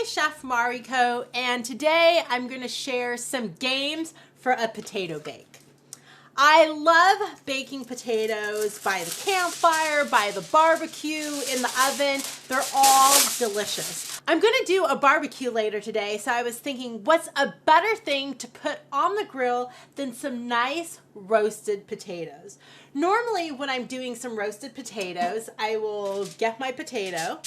Hobby Chef Mariko, and today I'm going to share some games for a potato bake. I love baking potatoes by the campfire, by the barbecue, in the oven. They're all delicious. I'm going to do a barbecue later today, so I was thinking, what's a better thing to put on the grill than some nice roasted potatoes? Normally, when I'm doing some roasted potatoes, I will get my potato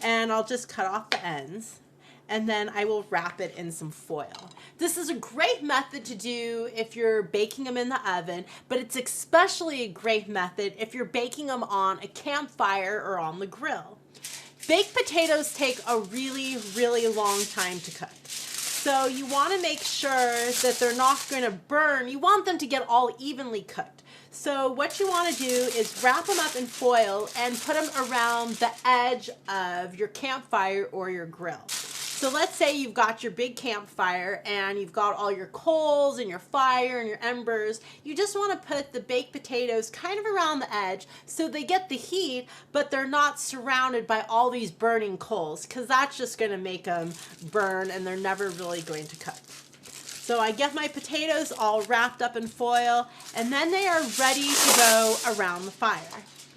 and I'll just cut off the ends, and then I will wrap it in some foil. This is a great method to do if you're baking them in the oven, but it's especially a great method if you're baking them on a campfire or on the grill. Baked potatoes take a really, really long time to cook. So you want to make sure that they're not going to burn. You want them to get all evenly cooked. So what you want to do is wrap them up in foil and put them around the edge of your campfire or your grill. So let's say you've got your big campfire and you've got all your coals and your fire and your embers. You just want to put the baked potatoes kind of around the edge so they get the heat, but they're not surrounded by all these burning coals, because that's just going to make them burn and they're never really going to cook. So I get my potatoes all wrapped up in foil, and then they are ready to go around the fire.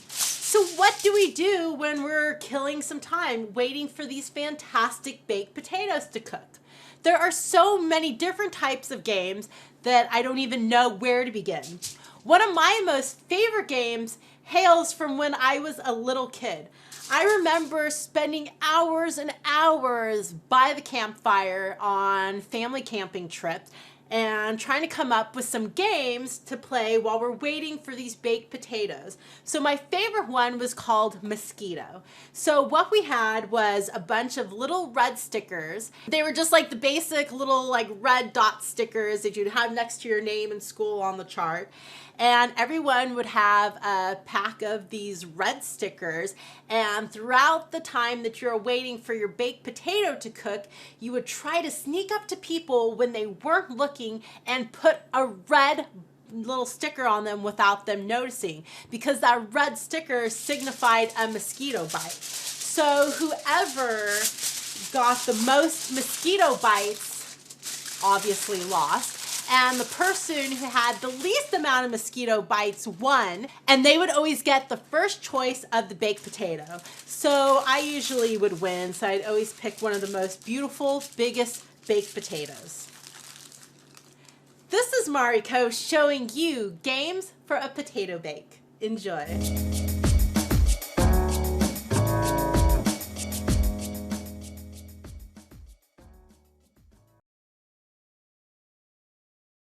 So what do we do when we're killing some time waiting for these fantastic baked potatoes to cook? There are so many different types of games that I don't even know where to begin. One of my most favorite games hails from when I was a little kid. I remember spending hours and hours by the campfire on family camping trips and trying to come up with some games to play while we're waiting for these baked potatoes. So my favorite one was called Mosquito. So what we had was a bunch of little red stickers. They were just like the basic little like red dot stickers that you'd have next to your name in school on the chart. And everyone would have a pack of these red stickers, and throughout the time that you're waiting for your baked potato to cook, you would try to sneak up to people when they weren't looking and put a red little sticker on them without them noticing, because that red sticker signified a mosquito bite. So whoever got the most mosquito bites obviously lost. And the person who had the least amount of mosquito bites won, and they would always get the first choice of the baked potato. So I usually would win, so I'd always pick one of the most beautiful, biggest baked potatoes. This is Mariko showing you games for a potato bake. Enjoy.